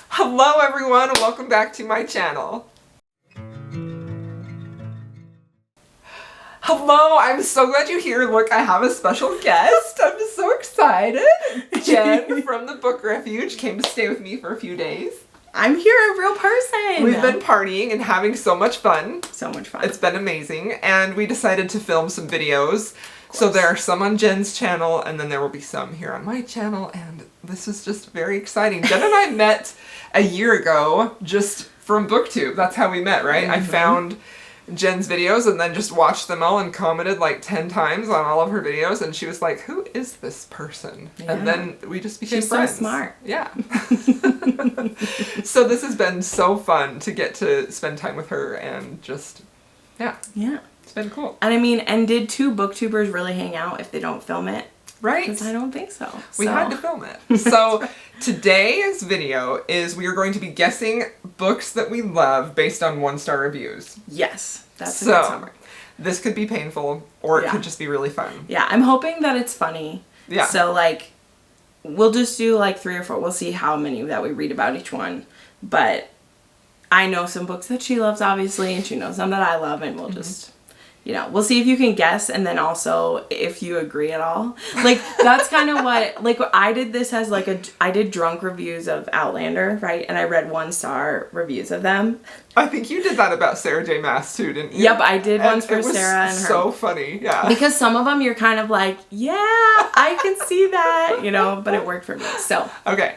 Hello everyone and welcome back to my channel. Hello, I'm so glad you're here. Look, I have a special guest. I'm so excited. Jen from the Book Refuge came to stay with me for a few days. I'm here, a real person. We've been partying and having so much fun. So much fun. It's been amazing. And we decided to film some videos. So there are some on Jen's channel and then there will be some here on my channel. And this is just very exciting. Jen and I met a year ago just from BookTube. That's how we met, right? Mm-hmm. I found Jen's videos and then just watched them all and commented like 10 times on all of her videos, and she was like, who is this person? Yeah. And then we just became friends. So smart. Yeah. So this has been so fun to get to spend time with her and just, yeah. It's been cool. And I mean, and did two booktubers really hang out if they don't film it? Right. Because I don't think so. We had to film it. So today's video is we are going to be guessing books that we love based on 1-star reviews. Yes. That's a good summary. This could be painful or it could just be really fun. Yeah. I'm hoping that it's funny. Yeah. So like, we'll just do like 3 or 4. We'll see how many that we read about each one. But I know some books that she loves, obviously, and she knows some that I love, and we'll just... You know, we'll see if you can guess, and then also if you agree at all. Like, that's kind of what, like, I did this as, like, I did drunk reviews of Outlander, right? And I read 1-star reviews of them. I think you did that about Sarah J. Maas, too, didn't you? Yep, I did ones for Sarah and her. So funny, yeah. Because some of them you're kind of like, yeah, I can see that, you know, but it worked for me, so. Okay.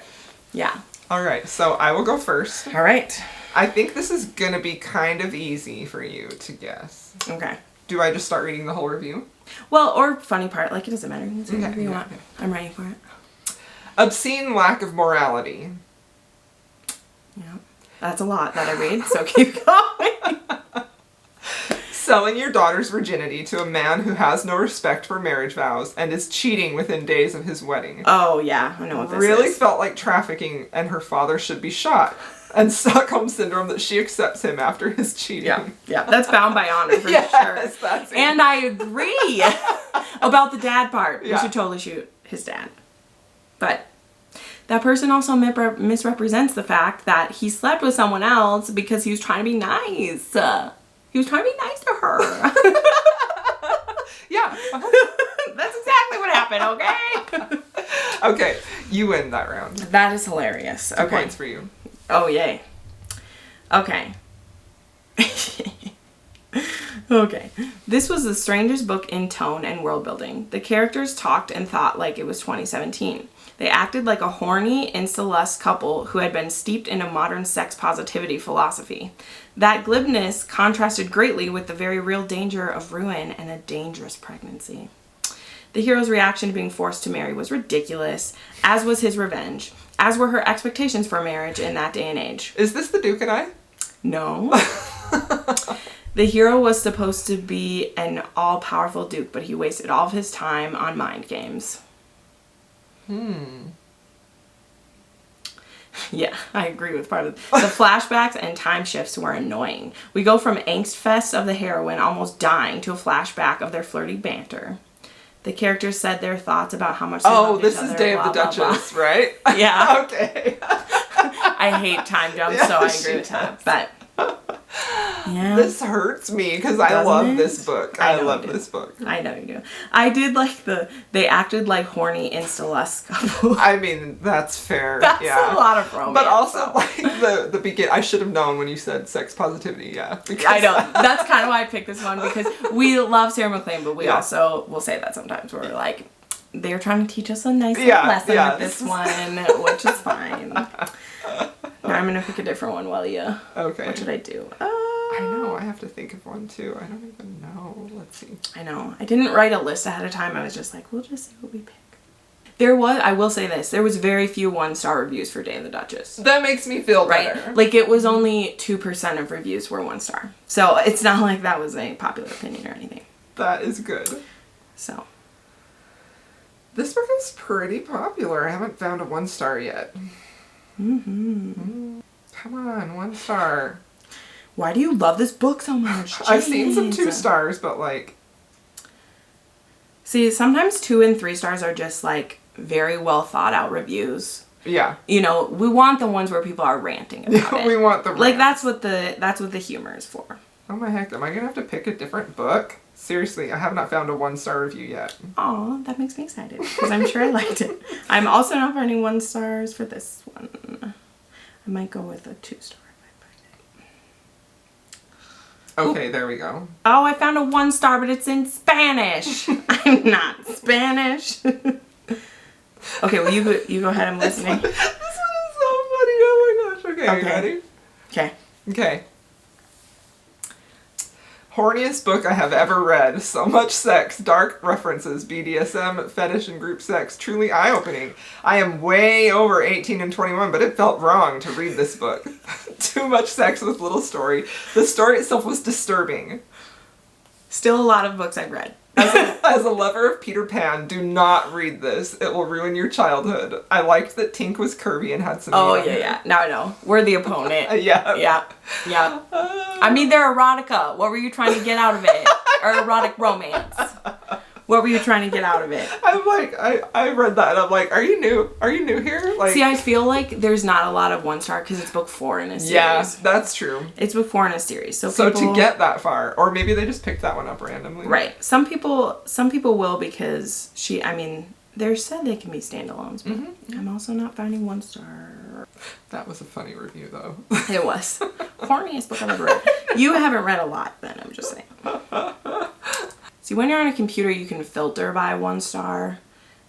Yeah. All right, so I will go first. All right. I think this is going to be kind of easy for you to guess. Okay. Do I just start reading the whole review? Well, or funny part. Like, it doesn't matter. You can say whatever you want. Okay. I'm ready for it. Obscene lack of morality. Yeah. That's a lot that I read, so keep going. Selling your daughter's virginity to a man who has no respect for marriage vows and is cheating within days of his wedding. Oh, yeah. I know what this really is. Felt like trafficking and her father should be shot. And Stockholm Syndrome that she accepts him after his cheating. Yeah, that's bound by honor for yes, sure. That's it. And I agree about the dad part. Yeah. We should totally shoot his dad. But that person also misrepresents the fact that he slept with someone else because he was trying to be nice. He was trying to be nice to her. Yeah. That's exactly what happened, okay? Okay, you win that round. That is hilarious. 2 Okay. points for you. Oh, yay. Okay. Okay. This was the strangest book in tone and world building. The characters talked and thought like it was 2017. They acted like a horny, insta-lust couple who had been steeped in a modern sex positivity philosophy. That glibness contrasted greatly with the very real danger of ruin and a dangerous pregnancy. The hero's reaction to being forced to marry was ridiculous, as was his revenge, as were her expectations for marriage in that day and age. Is this The Duke and I? No. The hero was supposed to be an all-powerful duke, but he wasted all of his time on mind games. Yeah, I agree with part of it. The flashbacks and time shifts were annoying. We go from angst fest of the heroine almost dying to a flashback of their flirty banter. The characters said their thoughts about how much they loved each other. This is Day of the Duchess, right? Yeah. Okay. I hate time jumps, so I agree with that. But yeah. This hurts me because I love this book. I love this book. I know you do. I did like they acted like horny insta-lust couple. I mean, that's fair. That's a lot of romance. But also, like, the beginning, I should have known when you said sex positivity, yeah. I know. That's kind of why I picked this one, because we love Sarah McLean, but we also will say that sometimes. We're like, they're trying to teach us a nice lesson with this one, which is fine. Now I'm going to pick a different one while you... Okay. What should I do? I know. I have to think of one, too. I don't even know. Let's see. I know. I didn't write a list ahead of time. I was just like, we'll just see what we pick. I will say this, there was very few 1-star reviews for Day of the Duchess. That makes me feel better. Right? Like, it was only 2% of reviews were 1-star. So, it's not like that was a popular opinion or anything. That is good. So. This book is pretty popular. I haven't found a 1-star yet. Come on, 1 star. Why do you love this book so much? Jeez. I've seen some 2 stars, but like... See, sometimes 2 and 3 stars are just like very well thought out reviews. Yeah. You know, we want the ones where people are ranting about it. We want the like rants. that's what the humor is for. Oh my heck, am I gonna have to pick a different book? Seriously, I have not found a 1-star review yet. Aw, that makes me excited because I'm sure I liked it. I'm also not finding 1 stars for this one. I might go with a 2-star if I find it. Okay, there we go. Oh, I found a 1 star, but it's in Spanish. I'm not Spanish. Okay, well you go ahead. I'm listening. This one is so funny. Oh my gosh. Okay, are you ready? Okay. Okay. Horniest book I have ever read. So much sex, dark references, BDSM, fetish, and group sex. Truly eye-opening. I am way over 18 and 21, but it felt wrong to read this book. Too much sex with little story. The story itself was disturbing. Still a lot of books I've read. As a lover of Peter Pan, do not read this. It will ruin your childhood. I liked that Tink was curvy and had some Oh, meat on her. yeah. Now I know. We're the opponent. Yeah. Yeah. I mean, they're erotica. What were you trying to get out of it? Or erotic romance. What were you trying to get out of it? I'm like, I read that and I'm like, are you new? Are you new here? Like, See, I feel like there's not a lot of 1 star because it's book 4 in a series. yeah, that's true. It's book 4 in a series. So So people, to get that far, or maybe they just picked that one up randomly. right. Some people will because they're said they can be standalones, but I'm also not finding 1 star. That was a funny review though. It was. Horniest book I've ever read. You haven't read a lot then, I'm just saying. See, when you're on a computer, you can filter by 1 star,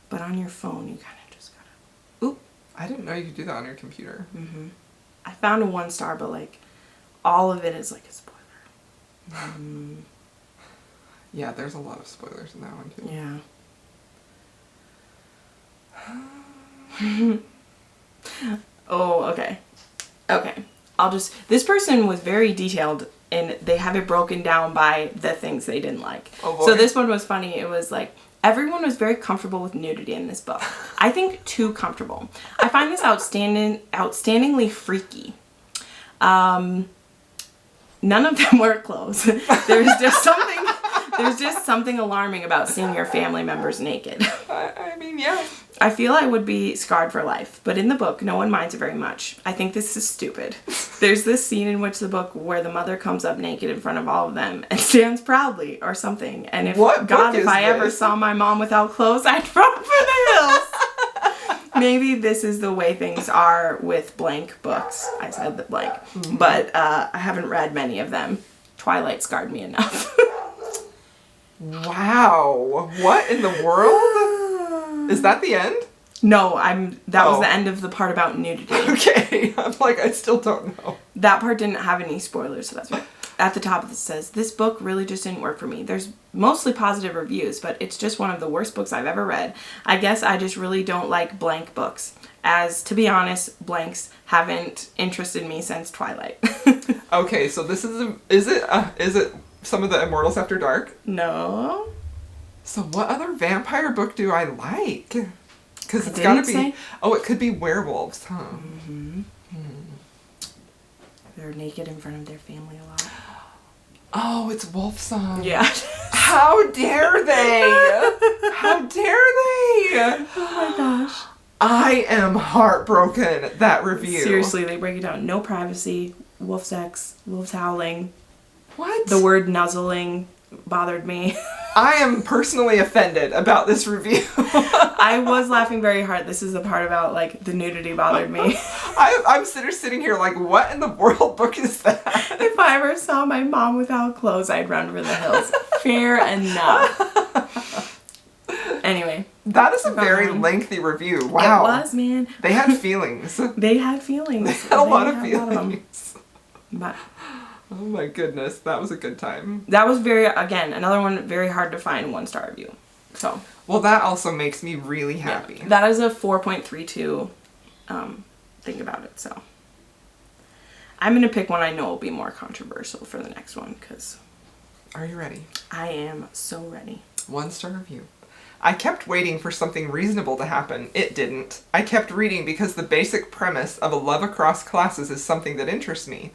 but on your phone, you kind of just gotta... Oop. I didn't know you could do that on your computer. I found a 1 star, but like, all of it is like a spoiler. Yeah, there's a lot of spoilers in that one too. Yeah. Oh, okay. Okay. This person was very detailed and they have it broken down by the things they didn't like. Oh boy. So this one was funny. It was like, everyone was very comfortable with nudity in this book. I think too comfortable. I find this outstandingly freaky. None of them wear clothes. There's just something alarming about seeing your family members naked. I mean, yeah. I feel I would be scarred for life, but in the book, no one minds it very much. I think this is stupid. There's this scene in which the book where the mother comes up naked in front of all of them and stands proudly or something. And if I ever saw my mom without clothes, I'd run for the hills. Maybe this is the way things are with blank books. I said the blank. But I haven't read many of them. Twilight scarred me enough. Wow. What in the world? Is that the end? No, that was the end of the part about nudity. Okay. I'm like, I still don't know. That part didn't have any spoilers, so that's why. At the top it says, this book really just didn't work for me. There's mostly positive reviews, but it's just one of the worst books I've ever read. I guess I just really don't like blank books. As, to be honest, blanks haven't interested me since Twilight. Okay, so this is it some of the Immortals After Dark? No. So what other vampire book do I like? Because it's I gotta didn't be... say. Oh, it could be werewolves, huh? They're naked in front of their family a lot. Oh, it's Wolf Song. Yeah. How dare they? How dare they? Oh my gosh. I am heartbroken at that review. Seriously, they break it down. No privacy, wolf sex, wolves howling. What? The word nuzzling bothered me. I am personally offended about this review. I was laughing very hard. This is the part about, like, the nudity bothered me. I'm sitting here like, what in the world book is that? If I ever saw my mom without clothes, I'd run for the hills. Fair enough. Anyway. That is a very lengthy review. Wow. It was, man. They had feelings. They had feelings. They had a lot of them. feelings. But Oh my goodness, that was a good time. that was another one very hard to find 1-star review. So. Well, that also makes me really happy. Yeah, that is a 4.32 thing about it, so. I'm going to pick one I know will be more controversial for the next one, because Are you ready? I am so ready. 1-star review. I kept waiting for something reasonable to happen. It didn't. I kept reading because the basic premise of a love across classes is something that interests me.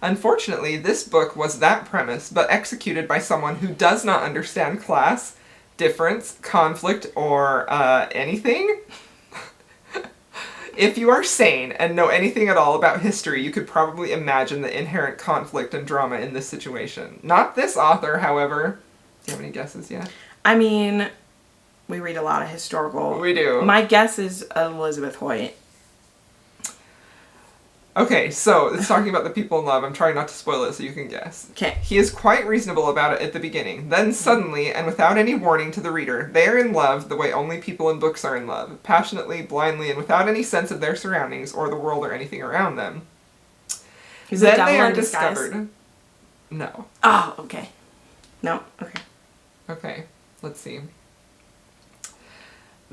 Unfortunately, this book was that premise, but executed by someone who does not understand class, difference, conflict, or anything. If you are sane and know anything at all about history, you could probably imagine the inherent conflict and drama in this situation. Not this author, however. Do you have any guesses yet? I mean, we read a lot of historical. We do. My guess is Elizabeth Hoyt. Okay, so it's talking about the people in love. I'm trying not to spoil it so you can guess. Okay. He is quite reasonable about it at the beginning. Then suddenly, and without any warning to the reader, they are in love the way only people in books are in love. Passionately, blindly, and without any sense of their surroundings or the world or anything around them. Is it Then Devil they are in Disguise? discovered. No. Oh, okay. No? Okay. Okay, let's see.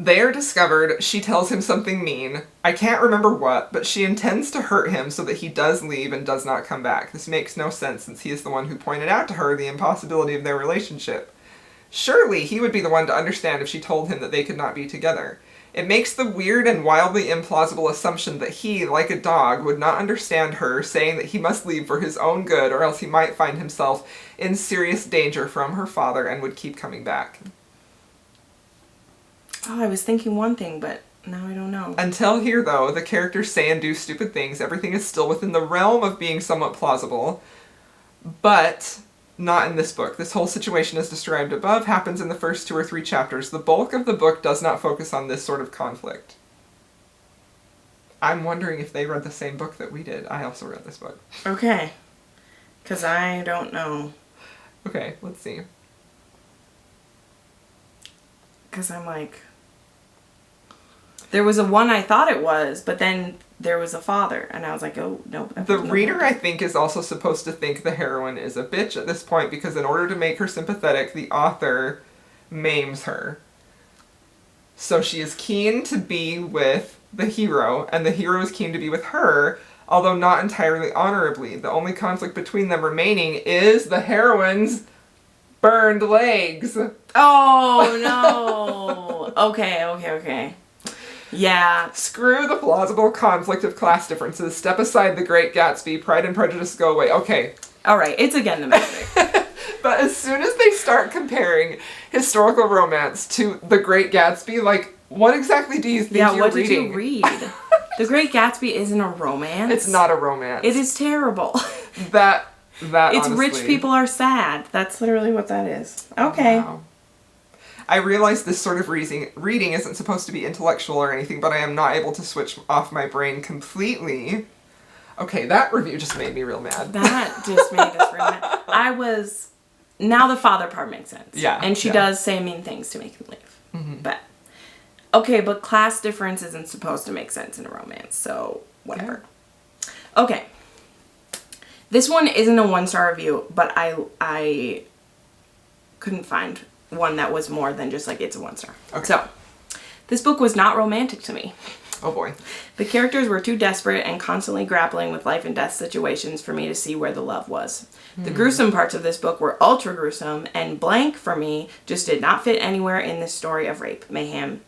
They are discovered, she tells him something mean. I can't remember what, but she intends to hurt him so that he does leave and does not come back. This makes no sense since he is the one who pointed out to her the impossibility of their relationship. Surely he would be the one to understand if she told him that they could not be together. It makes the weird and wildly implausible assumption that he, like a dog, would not understand her, saying that he must leave for his own good or else he might find himself in serious danger from her father and would keep coming back. Oh, I was thinking one thing, but now I don't know. Until here, though, the characters say and do stupid things. Everything is still within the realm of being somewhat plausible, but not in this book. This whole situation as described above happens in the first 2 or 3 chapters. The bulk of the book does not focus on this sort of conflict. I'm wondering if they read the same book that we did. I also read this book. Okay. Because I don't know. Okay, let's see. Because I'm like... There was a one I thought it was, but then there was a father, and I was like, oh, no. The reader, I think, is also supposed to think the heroine is a bitch at this point, because in order to make her sympathetic, the author maims her. So she is keen to be with the hero, and the hero is keen to be with her, although not entirely honorably. The only conflict between them remaining is the heroine's burned legs. Oh, no. Okay. Yeah. Screw the plausible conflict of class differences. Step aside The Great Gatsby. Pride and Prejudice go away. Okay. All right. It's again the magic. But as soon as they start comparing historical romance to The Great Gatsby, like, what exactly do you think you're reading? Yeah, what did you read? The Great Gatsby isn't a romance. It's not a romance. It is terrible. That It's honestly, rich people are sad. That's literally what that is. Okay. Wow. I realize this sort of reading isn't supposed to be intellectual or anything, but I am not able to switch off my brain completely. Okay, that review just made me real mad. That just made us real mad. Now the father part makes sense. Yeah. And she does say mean things to make him leave. Mm-hmm. But, okay, but class difference isn't supposed to make sense in a romance, so whatever. Yeah. Okay. This one isn't a 1-star review, but I couldn't find one that was more than just like it's a 1-star. Okay. So, this book was not romantic to me. Oh boy. The characters were too desperate and constantly grappling with life and death situations for me to see where the love was. The gruesome parts of this book were ultra gruesome, and blank for me just did not fit anywhere in this story of rape, mayhem,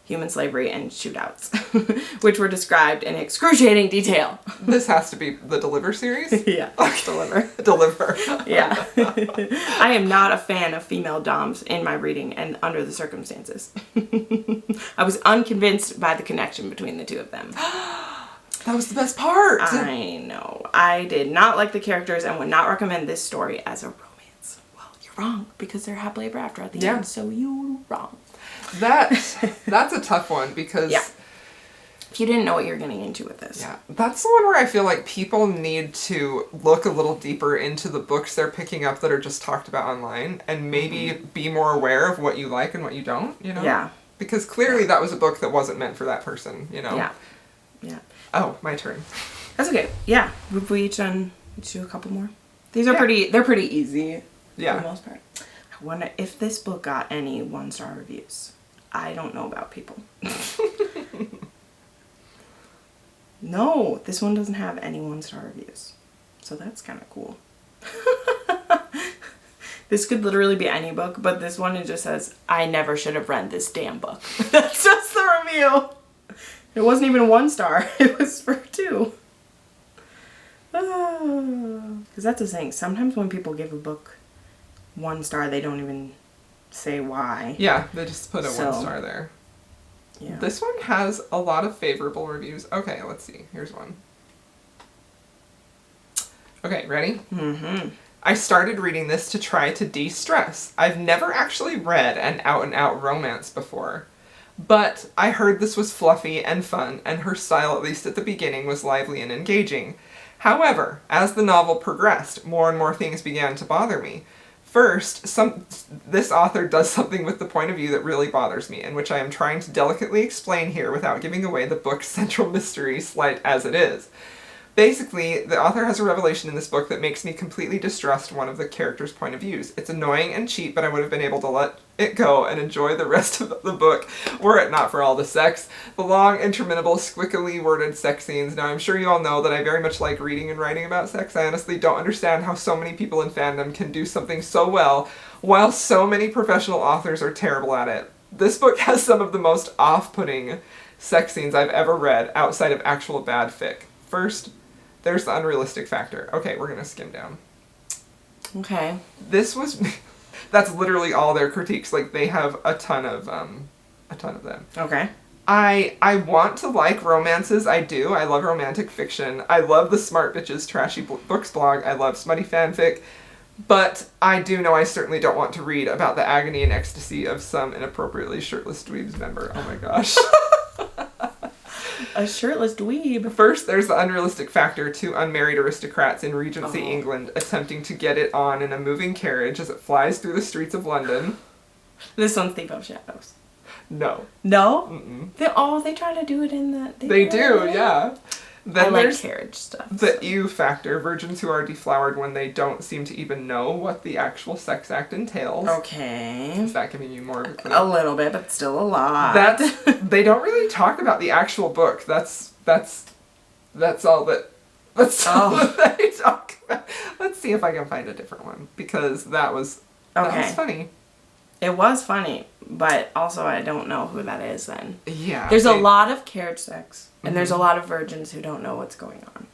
human slavery, and shootouts, which were described in excruciating detail. This has to be the Deliver series? Yeah, Deliver. Deliver. Yeah. I am not a fan of female doms in my reading and under the circumstances. I was unconvinced by the connection between the two of them. That was the best part! I know. I did not like the characters and would not recommend this story as a romance. Well, you're wrong, because they're happily ever after at the end, so you're wrong. That's a tough one, because... Yeah. If you didn't know what you're getting into with this. Yeah. That's the one where I feel like people need to look a little deeper into the books they're picking up that are just talked about online, and maybe be more aware of what you like and what you don't, you know? Yeah. Because clearly that was a book that wasn't meant for that person, you know? Yeah. Yeah. Oh, my turn. That's okay. Yeah. We each do a couple more. These are they're pretty easy. Yeah. For the most part. I wonder if this book got any 1-star reviews. I don't know about people. No, this one doesn't have any 1-star reviews. So that's kind of cool. This could literally be any book, but this one it just says, I never should have read this damn book. That's just the review. It wasn't even 1-star. It was for 2. Because that's the thing. Sometimes when people give a book 1 star, they don't even say why. Yeah, they just put a 1-star there. Yeah. This one has a lot of favorable reviews. Okay, let's see. Here's one. Okay, ready? Mm-hmm. I started reading this to try to de-stress. I've never actually read an out-and-out romance before. But I heard this was fluffy and fun, and her style, at least at the beginning, was lively and engaging. However, as the novel progressed, more and more things began to bother me. First, this author does something with the point of view that really bothers me, and which I am trying to delicately explain here without giving away the book's central mystery, slight as it is. Basically, the author has a revelation in this book that makes me completely distrust one of the characters' point of views. It's annoying and cheap, but I would have been able to let it go and enjoy the rest of the book were it not for all the sex. The long, interminable, squickily worded sex scenes. Now, I'm sure you all know that I very much like reading and writing about sex. I honestly don't understand how so many people in fandom can do something so well, while so many professional authors are terrible at it. This book has some of the most off-putting sex scenes I've ever read outside of actual bad fic. First, there's the unrealistic factor. Okay, we're gonna skim down. Okay. This was, that's literally all their critiques. Like, they have a ton of them. Okay. I want to like romances. I do. I love romantic fiction. I love the Smart Bitches Trashy Books blog. I love smutty fanfic. But I do know I certainly don't want to read about the agony and ecstasy of some inappropriately shirtless dweebs member. Oh my gosh. A shirtless dweeb. First, there's the unrealistic factor: two unmarried aristocrats in Regency England attempting to get it on in a moving carriage as it flies through the streets of London. This one's Thief of Shadows. No. No? Mm-mm. They try to do it in the... They do, yeah. Then I like there's carriage stuff. the ew factor: virgins who are deflowered when they don't seem to even know what the actual sex act entails. Okay. Is that giving you more of a clue? A little bit, but still a lot. They don't really talk about the actual book. That's all that they talk about. Let's see if I can find a different one, because that was funny. It was funny, but also I don't know who that is then. Yeah. There's a lot of carriage sex, and there's a lot of virgins who don't know what's going on.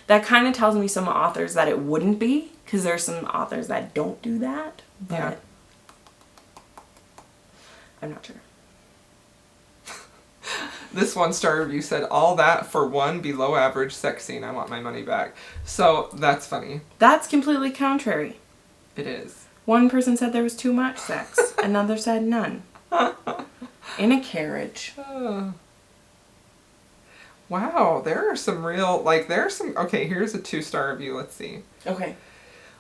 That kind of tells me some authors that it wouldn't be, because there's some authors that don't do that, but Yeah. I'm not sure. This 1-star review said, all that for one below average sex scene. I want my money back. So that's funny. That's completely contrary. It is. One person said there was too much sex. Another said none. In a carriage. Wow, there are some okay, here's a 2-star review. Let's see. Okay.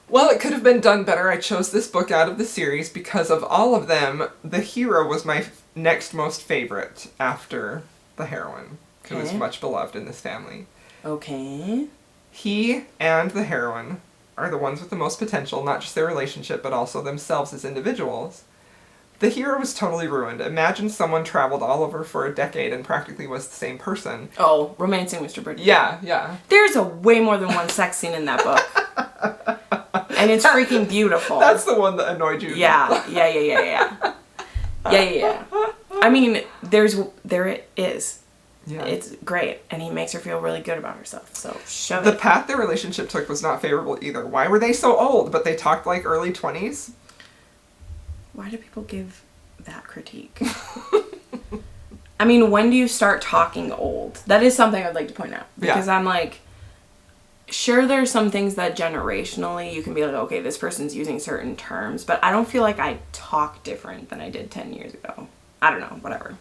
Well, it could have been done better. I chose this book out of the series because of all of them, the hero was my next most favorite after the heroine, who is much beloved in this family. Okay. He and the heroine are the ones with the most potential, not just their relationship, but also themselves as individuals. The hero was totally ruined. Imagine someone traveled all over for a decade and practically was the same person. Oh, Romancing Mr. Bridgerton. Yeah. There's a way more than one sex scene in that book. And it's freaking beautiful. That's the one that annoyed you. Yeah. I mean, there it is. Yeah. It's great, and he makes her feel really good about herself, so shove The it. path their relationship took was not favorable either. Why were they so old, but they talked like early 20s? Why do people give that critique? I mean, when do you start talking old? That is something I'd like to point out. Because I'm like, sure, there's some things that generationally you can be like, okay, this person's using certain terms, but I don't feel like I talk different than I did 10 years ago. I don't know, whatever.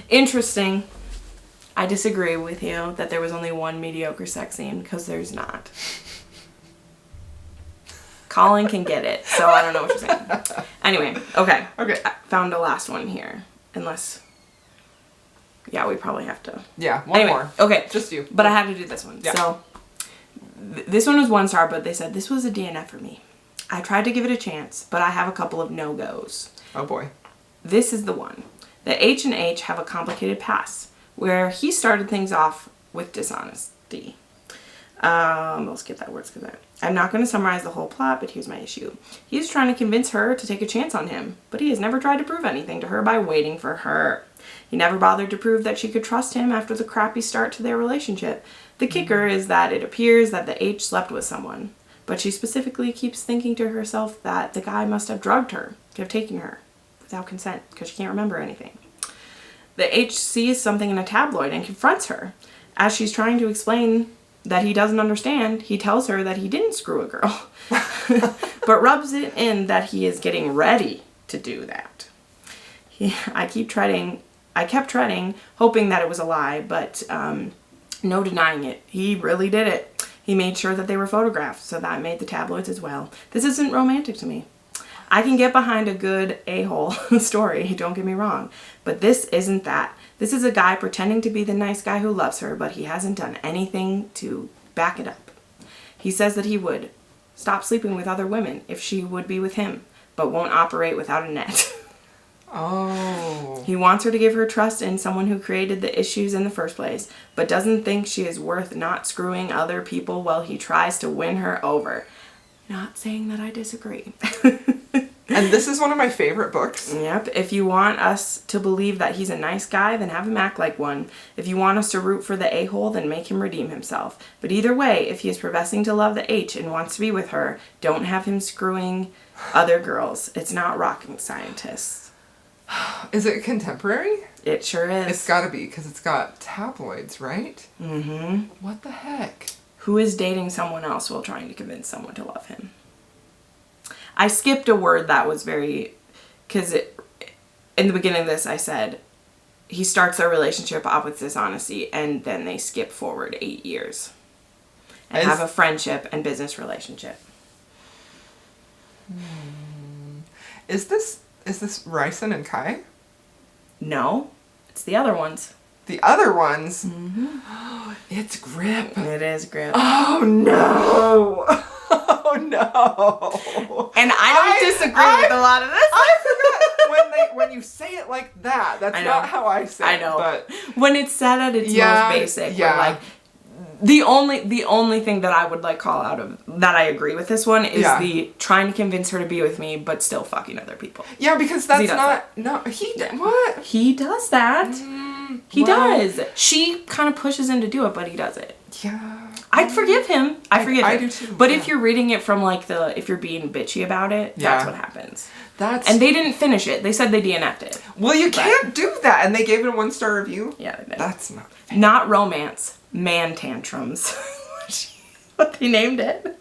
Interesting. I disagree with you that there was only one mediocre sex scene, because there's not. Colin can get it, so I don't know what you're saying. Anyway, okay. Okay. I found a last one here. Unless... Yeah, we probably have to... Yeah, one more. Okay. Just you. But I had to do this one. Yeah. So, this one was 1-star, but they said, this was a DNF for me. I tried to give it a chance, but I have a couple of no-goes. Oh boy. This is the one. The H and H have a complicated past, where he started things off with dishonesty. I'll skip that word because I'm not going to summarize the whole plot, but here's my issue. He's trying to convince her to take a chance on him, but he has never tried to prove anything to her by waiting for her. He never bothered to prove that she could trust him after the crappy start to their relationship. The kicker is that it appears that the H slept with someone, but she specifically keeps thinking to herself that the guy must have drugged her, have taken her, without consent, because she can't remember anything. The H sees something in a tabloid and confronts her. As she's trying to explain that he doesn't understand, he tells her that he didn't screw a girl, but rubs it in that he is getting ready to do that. I kept treading, hoping that it was a lie, but no denying it. He really did it. He made sure that they were photographed, so that made the tabloids as well. This isn't romantic to me. I can get behind a good a-hole story, don't get me wrong, but this isn't that. This is a guy pretending to be the nice guy who loves her, but he hasn't done anything to back it up. He says that he would stop sleeping with other women if she would be with him, but won't operate without a net. Oh. He wants her to give her trust in someone who created the issues in the first place, but doesn't think she is worth not screwing other people while he tries to win her over. Not saying that I disagree. And this is one of my favorite books. Yep. If you want us to believe that he's a nice guy, then have him act like one. If you want us to root for the a-hole, then make him redeem himself. But either way, if he is professing to love the H and wants to be with her, don't have him screwing other girls. It's not rocket scientists. Is it contemporary? It sure is. It's gotta be, because it's got tabloids, right? Mm-hmm. What the heck? Who is dating someone else while trying to convince someone to love him? I skipped a word that was very... Because in the beginning of this, I said, he starts their relationship off with dishonesty, and then they skip forward 8 years. And have a friendship and business relationship. Is this Ryson and Kai? No. It's the other ones. The other ones? Mm-hmm. It's Grip. It is Grip. Oh, no. Oh, no. And I don't disagree with a lot of this. I forgot when you say it like that. That's not how I say it. I know. But when it's said at its most basic, where like the only thing that I would like call out of that I agree with this one is the trying to convince her to be with me, but still fucking other people. Yeah, because that's what he does that. He does. She kind of pushes him to do it, but he does it. Yeah. I'd forgive him. I forgive him. I do too. But if you're reading it from like if you're being bitchy about it, that's what happens. And they didn't finish it. They said they DNF'd it. Well, you can't do that. And they gave it a 1-star review? Yeah, they did. That's not fair. Not romance. Man tantrums. What they named it.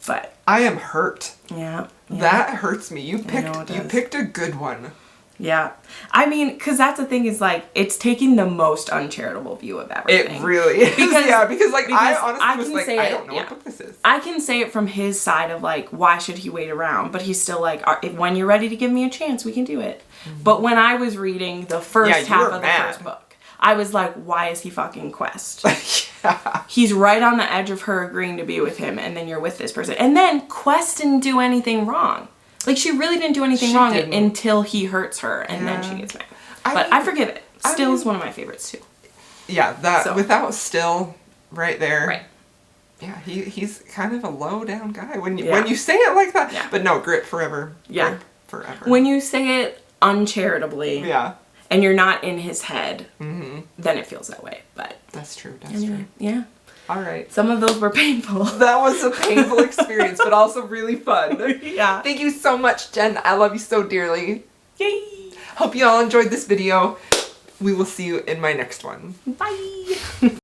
But I am hurt. Yeah. That hurts me. You picked a good one. Yeah. I mean, because that's the thing is, like, it's taking the most uncharitable view of everything. It really is. Because I honestly was like, I don't know what book this is. I can say it from his side of, like, why should he wait around? But he's still like, when you're ready to give me a chance, we can do it. Mm-hmm. But when I was reading the first half of the first book, I was like, why is he fucking Quest? He's right on the edge of her agreeing to be with him, and then you're with this person. And then Quest didn't do anything wrong. Like, she really didn't do anything wrong until he hurts her, and then she gets mad. I forgive it. Still is one of my favorites, too. Yeah, without Still right there. Right. Yeah, he's kind of a low-down guy when you say it like that. Yeah. But no, Grip forever. Yeah. Grip forever. When you say it uncharitably. Yeah. And you're not in his head, then it feels that way. But that's true. That's true. Yeah. All right. Some of those were painful. That was a painful experience, but also really fun. Yeah. Thank you so much, Jen. I love you so dearly. Yay. Hope you all enjoyed this video. We will see you in my next one. Bye.